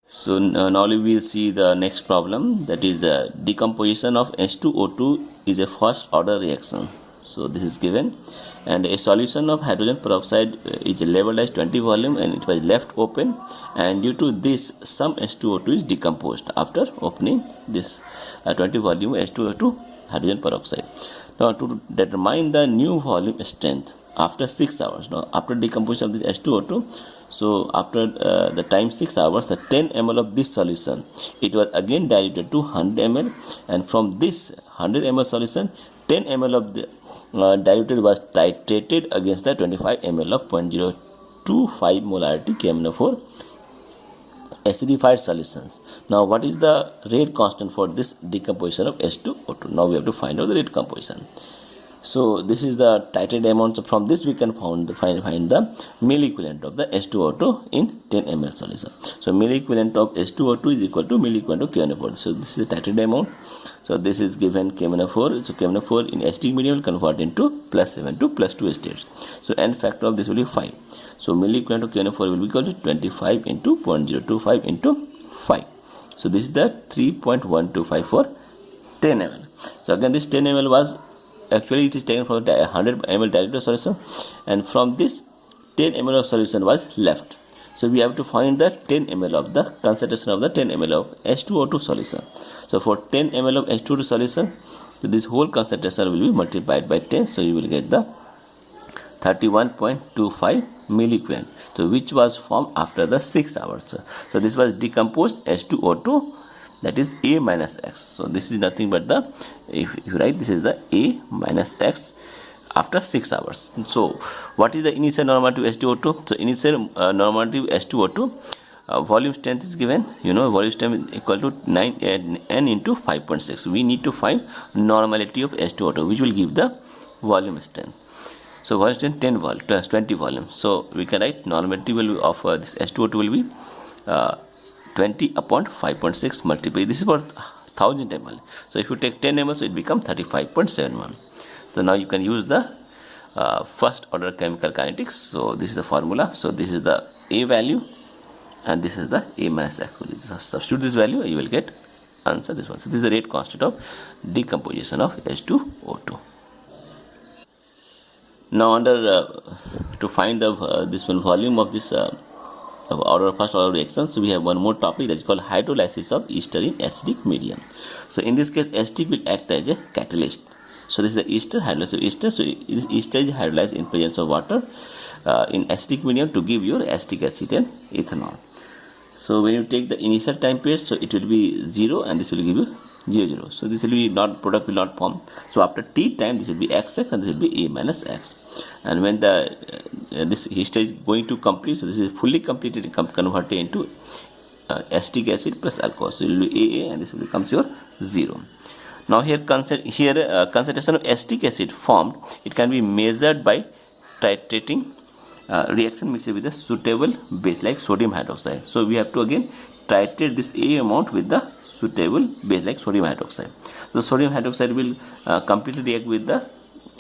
So now we will see the next problem, that is decomposition of H2O2 is a first order reaction. So this is given, and a solution of hydrogen peroxide is labeled as 20 volume and it was left open, and due to this some H2O2 is decomposed after opening this 20 volume H2O2 hydrogen peroxide. Now to determine the new volume strength after 6 hours, now after decomposition of this H2O2, so after the time 6 hours, the 10 ml of this solution, it was again diluted to 100 ml, and from this 100 ml solution, 10 ml of the diluted was titrated against the 25 ml of 0.025 molarity KMnO4 acidified solutions. Now what is the rate constant for this decomposition of H2O2? Now we have to find out the rate composition. So this is the titrated amount. So from this we can find the milliequivalent of the H2O2 in 10 ml solution. So milliequivalent of H2O2 is equal to milliequivalent of KMnO4. So this is the titrated amount. So this is given KMnO4. So KMnO4 in acidic medium will convert into +7 to +2 states. So n factor of this will be 5. So milliequivalent of KMnO4 will be equal to 25 into 0.025 into 5. So this is the 3.125 for 10 ml. So again this 10 ml was actually it is taken from the 100 ml diluted solution, and from this 10 ml of solution was left. So we have to find the 10 ml of the concentration of the 10 ml of H2O2 solution. So for 10 ml of H2O2 solution, so this whole concentration will be multiplied by 10. So you will get the 31.25 milliequivalent. So which was formed after the 6 hours. So this was decomposed H2O2, that is A minus X. So this is nothing but the, if you write, this is the A minus X after 6 hours. So what is the initial normative H2O2? So initial normative H2O2 volume strength is given. You know, volume strength is equal to 9 n into 5.6. We need to find normality of H2O2, which will give the volume strength. So volume strength 10 vol plus 20 volume. So we can write normality will of this H2O2 will be 20 upon 5.6 multiplied. This is for 1000 ml. So if you take 10 ml, so it becomes 35.71. So now you can use the first order chemical kinetics. So this is the formula. So this is the A value and this is the A minus X. Substitute this value, you will get answer this one. So this is the rate constant of decomposition of H2O2. Now under to find the this one volume of this first order reaction, so we have one more topic that is called hydrolysis of ester in acidic medium. So in this case, acetic will act as a catalyst. So this is the ester, hydrolysis of ester. So this ester is hydrolyzed in presence of water in acidic medium to give your acetic acid and ethanol. So when you take the initial time period, so it will be 0 and this will give you 0. So this will be not, product will not form. So after T time, this will be XX and this will be A minus X. And when the this ester is going to complete, so this is fully completed, converted into acetic acid plus alcohol. So it will be AA and this will becomes your 0. Now here concentration of acetic acid formed, it can be measured by titrating reaction mixture with a suitable base like sodium hydroxide. So we have to again titrate this A amount with the suitable base like sodium hydroxide. So sodium hydroxide will completely react with the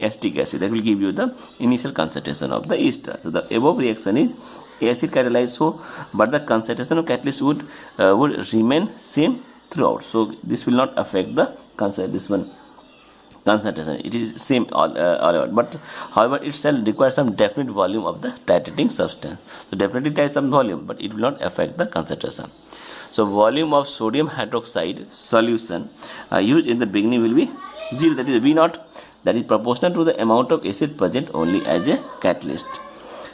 acetic acid. That will give you the initial concentration of the ester. So the above reaction is acid catalyzed, so but the concentration of catalyst would remain same throughout. So this will not affect the concentration. It is same all around, but however it shall require some definite volume of the titrating substance. So definitely it has some volume, but it will not affect the concentration. So volume of sodium hydroxide solution used in the beginning will be 0, that is V0, that is proportional to the amount of acid present only as a catalyst.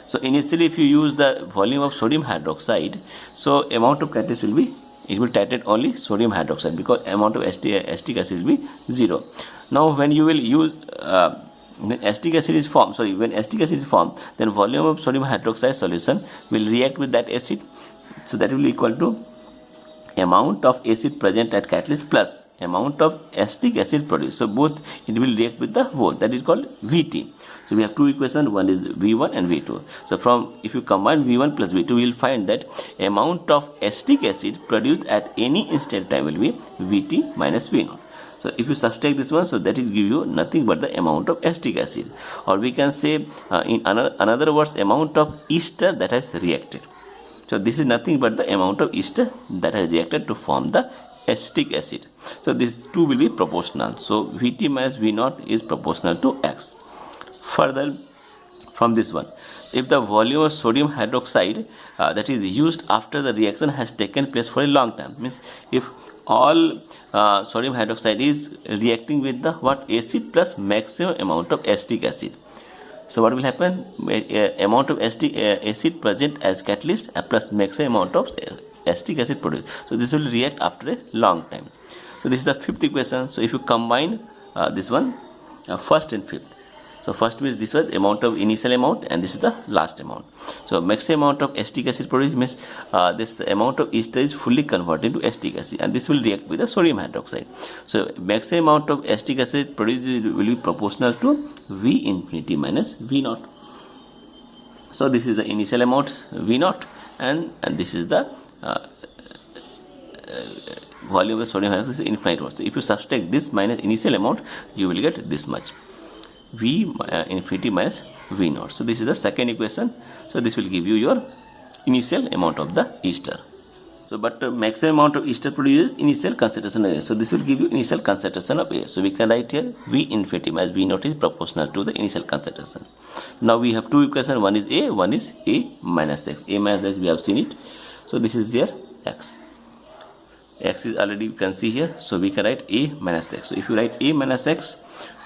So initially if you use the volume of sodium hydroxide, so amount of catalyst will be, it will titrate only sodium hydroxide because amount of acetic acid will be 0. Now when you will use when acetic acid is formed, then volume of sodium hydroxide solution will react with that acid. So that will be equal to amount of acid present at catalyst plus amount of acetic acid produced. So both it will react with the both, that is called Vt. So we have two equations, one is V1 and V2. So from if you combine V1 plus V2, we will find that amount of acetic acid produced at any instant time will be Vt minus V0. So if you subtract this one, so that will give you nothing but the amount of acetic acid, or we can say in another words, amount of ester that has reacted. So this is nothing but the amount of ester that has reacted to form the acetic acid. So these two will be proportional. So Vt minus V naught is proportional to X. Further, from this one, if the volume of sodium hydroxide that is used after the reaction has taken place for a long time, means if all sodium hydroxide is reacting with the what acid plus maximum amount of acetic acid. So what will happen? Amount of acetic acid present as catalyst plus maximum amount of acetic acid produced. So this will react after a long time. So this is the fifth equation. So if you combine this one, first and fifth. So first means this was amount of initial amount and this is the last amount. So maximum amount of acetic acid produced means this amount of ester is fully converted into acetic acid and this will react with the sodium hydroxide. So maximum amount of acetic acid produced will be proportional to V infinity minus V naught. So this is the initial amount V naught and this is the volume of sodium hydroxide is infinite one. So if you subtract this minus initial amount, you will get this much. V infinity minus V naught. So this is the second equation. So this will give you your initial amount of the ester. So but maximum amount of ester produces initial concentration of A. So this will give you initial concentration of A. So we can write here V infinity minus V naught is proportional to the initial concentration. Now we have two equations. One is A, one is A minus X. A minus X we have seen it. So this is their X. X is already you can see here. So we can write A minus X. So if you write A minus X,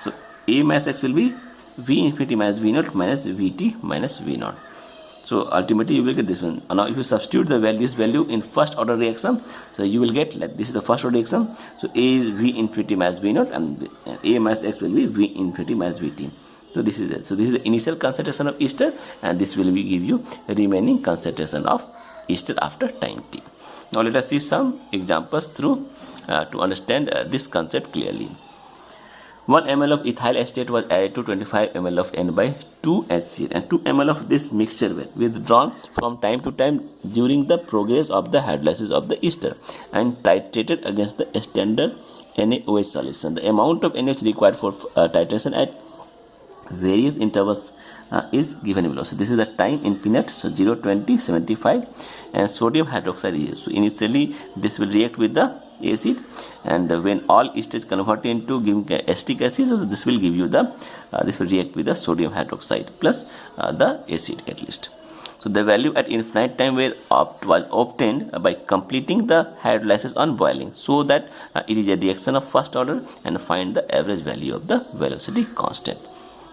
so A minus X will be V infinity minus V naught minus Vt minus V naught. So ultimately you will get this one. Now if you substitute this value in first order reaction, so you will get like this is the first order reaction. So A is V infinity minus V naught and A minus X will be V infinity minus Vt. So this is it. So this is the initial concentration of ester and this will be give you remaining concentration of ester after time t. Now let us see some examples through to understand this concept clearly. 1 ml of ethyl acetate was added to 25 ml of N by 2 HCl and 2 ml of this mixture were withdrawn from time to time during the progress of the hydrolysis of the ester and titrated against the standard NaOH solution. The amount of NaOH required for titration at various intervals is given below. So this is the time in peanut. So 0, 20, 75 and sodium hydroxide is. So initially this will react with the acid and when all ester is converted into giving acetic acid, so this will give you the this will react with the sodium hydroxide plus the acid catalyst. So the value at infinite time was obtained by completing the hydrolysis on boiling, so that it is a reaction of first order and find the average value of the velocity constant,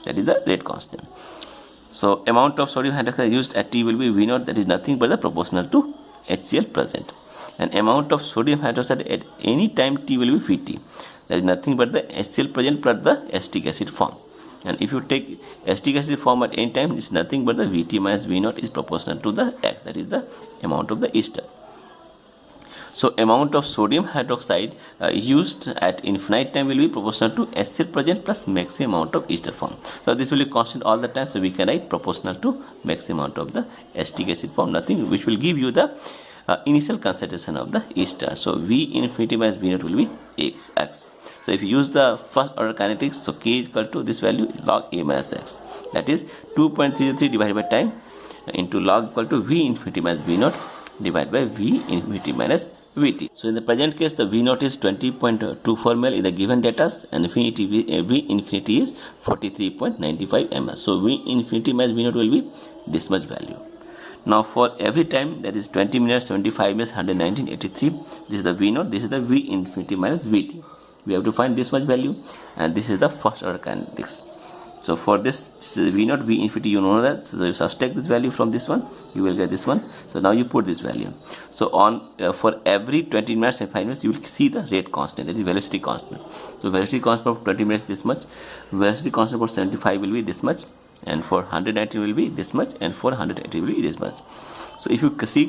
that is the rate constant. So amount of sodium hydroxide used at T will be V naught, that is nothing but the proportional to HCl present. And amount of sodium hydroxide at any time T will be Vt, that is nothing but the HCl present plus the acetic acid form. And if you take acetic acid form at any time, it is nothing but the Vt minus V naught is proportional to the X, that is the amount of the ester. So amount of sodium hydroxide used at infinite time will be proportional to HCl present plus maximum amount of ester form. So this will be constant all the time. So we can write proportional to maximum amount of the acetic acid form, nothing, which will give you the initial concentration of the ester. So V infinity minus V naught will be X. So if you use the first order kinetics, so K is equal to this value log A minus X, that is 2.303 divided by time into log equal to V infinity minus V naught divided by V infinity minus Vt. So in the present case, the V naught is 20.24 ml in the given data and V infinity is 43.95 ml. So V infinity minus V naught will be this much value. Now for every time, that is 20 minutes, 75 minutes, 119, 83, this is the V naught, this is the V infinity minus Vt. We have to find this much value and this is the first order kinetics. So for this is V naught, V infinity, you know that. So you subtract this value from this one, you will get this one. So now you put this value. So on for every 20 minutes and 5 minutes, you will see the rate constant, that is velocity constant. So velocity constant for 20 minutes this much, velocity constant for 75 will be this much, and for 190 will be this much, and for 180 will be this much. So if you see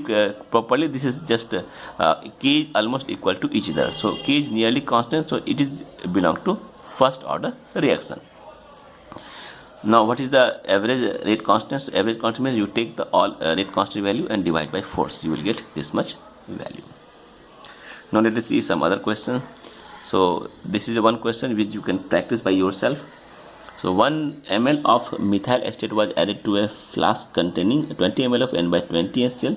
properly, this is just K is almost equal to each other. So K is nearly constant, so it is belong to first order reaction. Now what is the average rate constant? So average constant means you take the all rate constant value and divide by force, you will get this much value. Now let us see some other question. So this is one question which you can practice by yourself. So 1 ml of methyl acetate was added to a flask containing 20 ml of N by 20 HCl,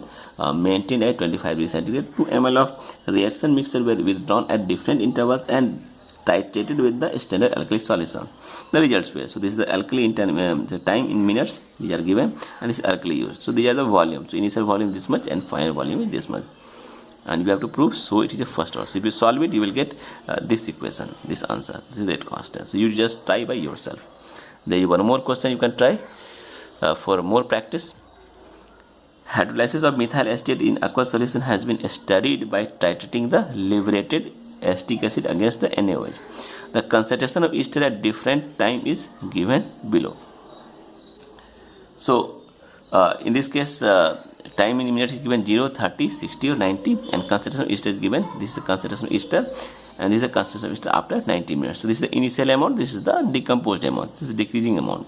maintained at 25 degrees centigrade. 2 ml of reaction mixture were withdrawn at different intervals and titrated with the standard alkali solution. The results were, so this is the alkali in the time in minutes, these are given, and this is alkali used. So these are the volume. So initial volume this much and final volume is this much. And you have to prove, so it is a first order. So if you solve it, you will get this equation, this answer, this is rate constant. So you just try by yourself. There is one more question you can try for more practice. Hydrolysis of methyl acetate in aqueous solution has been studied by titrating the liberated acetic acid against the NaOH. The concentration of ester at different time is given below. So in this case, time in minutes is given 0, 30, 60 or 90, and concentration of ester is given. This is the concentration of ester, and this is the concentration of ester after 90 minutes. So this is the initial amount, this is the decomposed amount, this is decreasing amount,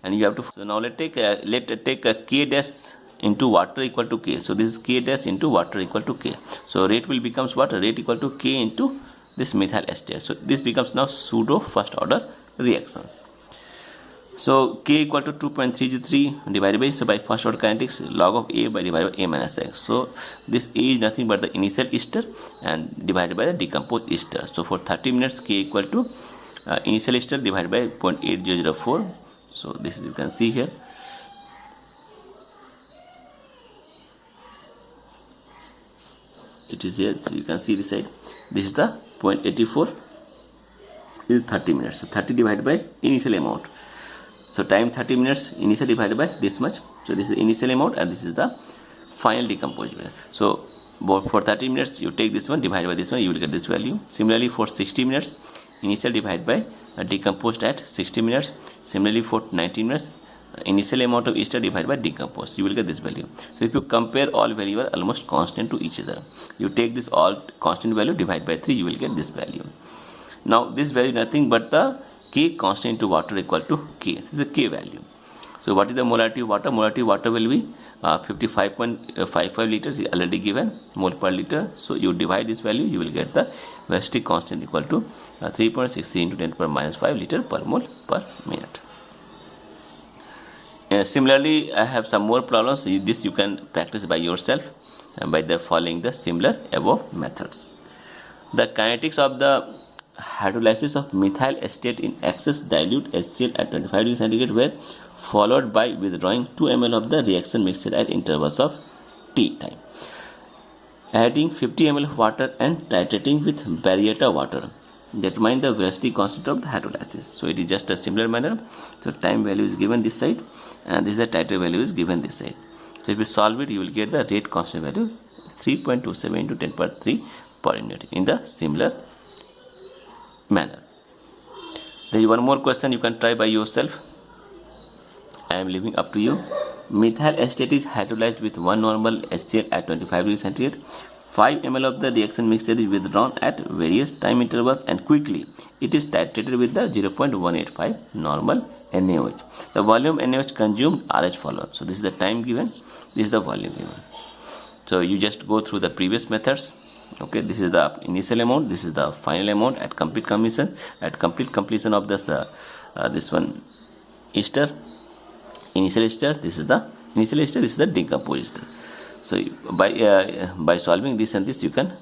and you have to. So now let's take a K dash into water equal to K. So this is K dash into water equal to K. So rate will becomes what? Rate equal to K into this methyl acetate. So this becomes now pseudo first order reactions. So K equal to 2.303 divided by, so by first order kinetics, log of A by divided by A minus X. So this A is nothing but the initial ester and divided by the decomposed ester. So for 30 minutes K equal to initial ester divided by 0.8004. So this is, you can see here. It is here, so you can see this side. This is the 0.84. This is 30 minutes. So 30 divided by initial amount. So time 30 minutes, initial divided by this much. So this is initial amount and this is the final decomposition. So for 30 minutes you take this one divided by this one, you will get this value. Similarly for 60 minutes, initial divided by decomposed at 60 minutes. Similarly for 90 minutes, initial amount of ester divided by decomposed, you will get this value. So if you compare all value are almost constant to each other, you take this all constant value divide by 3, you will get this value. Now this value nothing but the K constant into water equal to K. This is the K value. So what is the molarity of water? Molarity of water will be 55.55 liters is already given, mole per liter. So you divide this value, you will get the velocity constant equal to 3.63 into 10 power minus 5 liter per mole per minute. Similarly, I have some more problems. This you can practice by yourself by the following the similar above methods. The kinetics of the hydrolysis of methyl acetate in excess dilute HCl at 25 degrees centigrade were followed by withdrawing 2 ml of the reaction mixture at intervals of T time, adding 50 ml of water and titrating with baryta water. Determine the velocity constant of the hydrolysis. So it is just a similar manner. So time value is given this side and this is the titer value is given this side. So if you solve it, you will get the rate constant value 3.27 into 10 power 3 per unit in the similar manner. There is one more question you can try by yourself. I am leaving up to you. Methyl acetate is hydrolyzed with 1 normal HCl at 25 degrees centigrade. 5 ml of the reaction mixture is withdrawn at various time intervals and quickly it is titrated with the 0.185 normal NaOH. The volume NaOH consumed are as follows. So this is the time given, this is the volume given. So you just go through the previous methods. Okay, this is the initial amount, this is the final amount at complete completion of this this one ester, initial ester, this is the initial ester, this is the decomposed ester. So by solving this and this, you can